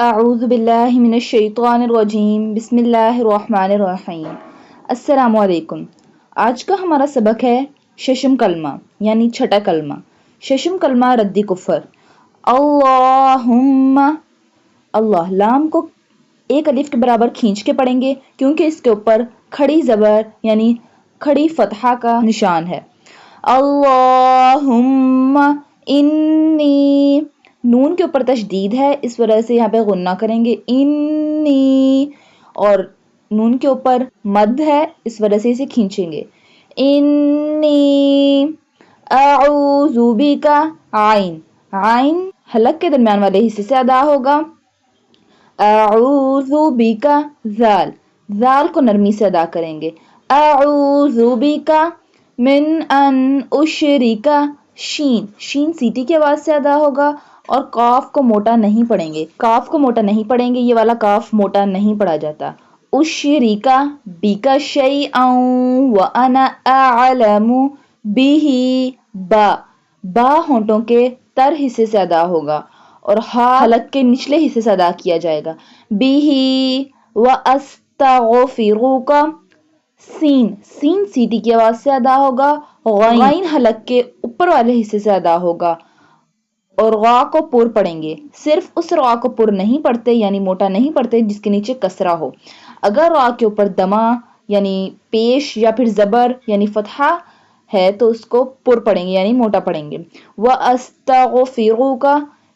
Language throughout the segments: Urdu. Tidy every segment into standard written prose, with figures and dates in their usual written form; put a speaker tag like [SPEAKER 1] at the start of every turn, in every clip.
[SPEAKER 1] اعوذ باللہ من الشیطان الرجیم بسم اللہ الرحمن الرحیم۔ السلام علیکم۔ آج کا ہمارا سبق ہے ششم کلمہ یعنی چھٹا کلمہ۔ ششم کلمہ ردی کفر۔ اللہم، اللہ لام کو ایک الف کے برابر کھینچ کے پڑھیں گے کیونکہ اس کے اوپر کھڑی زبر یعنی کھڑی فتحہ کا نشان ہے۔ اللہم انی، نون کے اوپر تشدید ہے اس وجہ سے یہاں پہ غنہ کریں گے انی، اور نون کے اوپر مد ہے اس وجہ سے اسے کھینچیں گے انی اعوذ بکا، عین، عین حلق کے درمیان والے حصے سے ادا ہوگا۔ اعوذ بکا، زال، زال کو نرمی سے ادا کریں گے۔ اعوذ بکا من ان اشرکا، شین، شین سیٹی کی آواز سے ادا ہوگا اور کاف کو موٹا نہیں پڑھیں گے، کاف کو موٹا نہیں پڑھیں گے، یہ والا کاف موٹا نہیں پڑھا جاتا۔ اشرکا بکا شیئا وانا اعلم بہ، با، با ہونٹوں کے تر حصے سے ادا ہوگا اور ہا حلق کے نچلے حصے سے ادا کیا جائے گا۔ بہ واستغفرک، سین، سین سیٹی کی آواز سے ادا ہوگا، غین حلق کے اوپر والے حصے سے ادا ہوگا اور غا کو پر پڑھیں گے۔ صرف اس غا کو پر نہیں پڑھتے یعنی موٹا نہیں پڑھتے جس کے نیچے کسرہ ہو۔ اگر غا کے اوپر دمہ یعنی پیش یا پھر زبر یعنی فتحہ ہے تو اس کو پر پڑھیں گے یعنی موٹا پڑھیں گے۔ وَأَسْتَغْفِرُكَ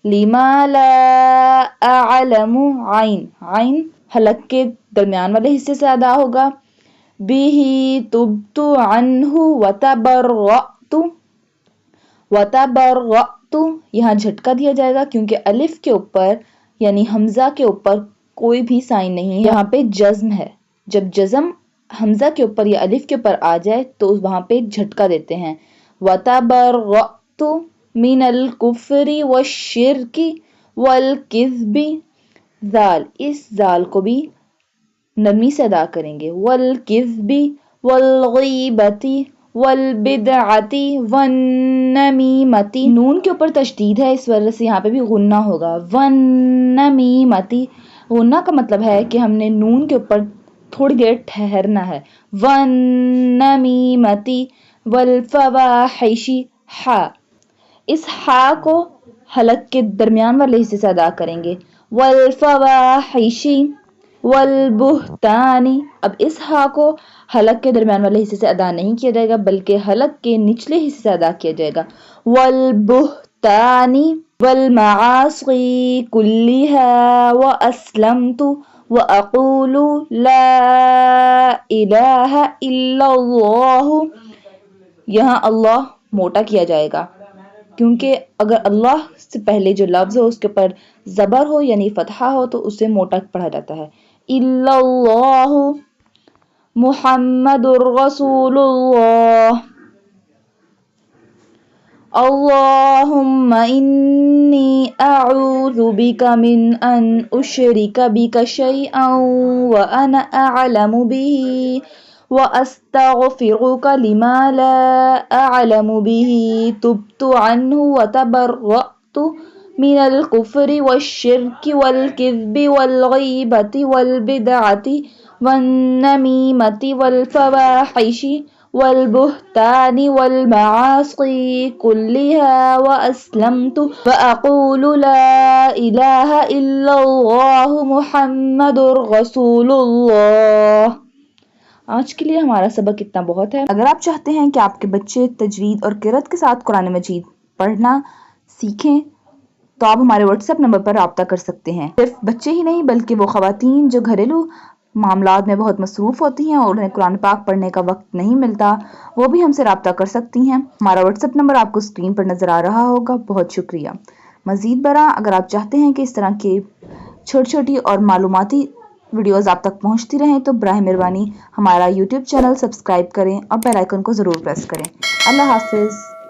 [SPEAKER 1] لِمَا لَا أَعْلَمُ، عین، عین حلق کے درمیان والے حصے سے ادا ہوگا۔ بِهِ تُبْتُ عَنْهُ وَتَبَرَّأْتُ، وَتَبَرَّأْتُ یہاں جھٹکا دیا جائے گا کیونکہ الف کے اوپر یعنی حمزہ کے اوپر کوئی بھی سائن نہیں ہے، یہاں پہ جزم ہے۔ جب جزم حمزہ کے اوپر یا الف کے اوپر آ جائے تو وہاں پہ جھٹکا دیتے ہیں۔ وَتَبَرَّأْتُ مِنَ الْكُفْرِ وَالشِّرْكِ وَالْكِذْبِ، زال، اس زال کو بھی نرمی سے ادا کریں گے۔ وَالْكِذْبِ وَالْغِیبَةِ وَالْبِدْعَةِ وَالنَّمِیمَةِ، نون کے اوپر تشدید ہے اس وجہ سے یہاں پہ بھی غنہ ہوگا۔ وَالنَّمِیمَةِ، غنہ کا مطلب ہے کہ ہم نے نون کے اوپر تھوڑی دیر ٹھہرنا ہے۔ وَالنَّمِیمَةِ وَالْفَوَاحِشِ، ہا، اس ہا کو حلق کے درمیان والے حصے سے ادا کریں گے۔ وَالْفَوَاحِشِ وَالْبُہْتَانِ، اب اس ہا کو حلق کے درمیان والے حصے سے ادا نہیں کیا جائے گا بلکہ حلق کے نچلے حصے سے ادا کیا جائے گا۔ وَالْبُہْتَانِ وَالْمَعَاصِي كُلِّهَا وَأَسْلَمْتُ وَأَقُولُ لَا إِلَٰهَ إِلَّا اللَّهُ، یہاں اللہ موٹا کیا جائے گا کیونکہ اگر اللہ سے پہلے جو لفظ ہو اس کے اوپر زبر ہو یعنی فتحہ ہو تو اسے موٹا پڑھا جاتا ہے۔ إِلَّا اللَّهُ محمد رسول اللہ۔ اللہم انی اعوذ بک من ان اشرک بک شیئا وانا اعلم بہ واستغفرک لما لا اعلم بہ تبت عنہ وتبرأت من الکفر والشرک والکذب والغیبۃ والبدعۃ والنمیمۃ والفواحش والبہتان والمعاصی كلها وأسلمت وأقول لا إله إلا الله محمد رسول اللہ۔ آج کے لیے ہمارا سبق اتنا بہت ہے۔ اگر آپ چاہتے ہیں کہ آپ کے بچے تجوید اور قرأت کے ساتھ قرآن مجید پڑھنا سیکھیں تو آپ ہمارے واٹس ایپ نمبر پر رابطہ کر سکتے ہیں۔ صرف بچے ہی نہیں بلکہ وہ خواتین جو گھریلو معاملات میں بہت مصروف ہوتی ہیں اور انہیں قرآن پاک پڑھنے کا وقت نہیں ملتا وہ بھی ہم سے رابطہ کر سکتی ہیں۔ ہمارا واٹس ایپ نمبر آپ کو اسکرین پر نظر آ رہا ہوگا۔ بہت شکریہ۔ مزید برآں اگر آپ چاہتے ہیں کہ اس طرح کی چھوٹی چھوٹی اور معلوماتی ویڈیوز آپ تک پہنچتی رہیں تو براہ مہربانی ہمارا یوٹیوب چینل سبسکرائب کریں اور بیل آئیکن کو ضرور پریس کریں۔ اللہ حافظ۔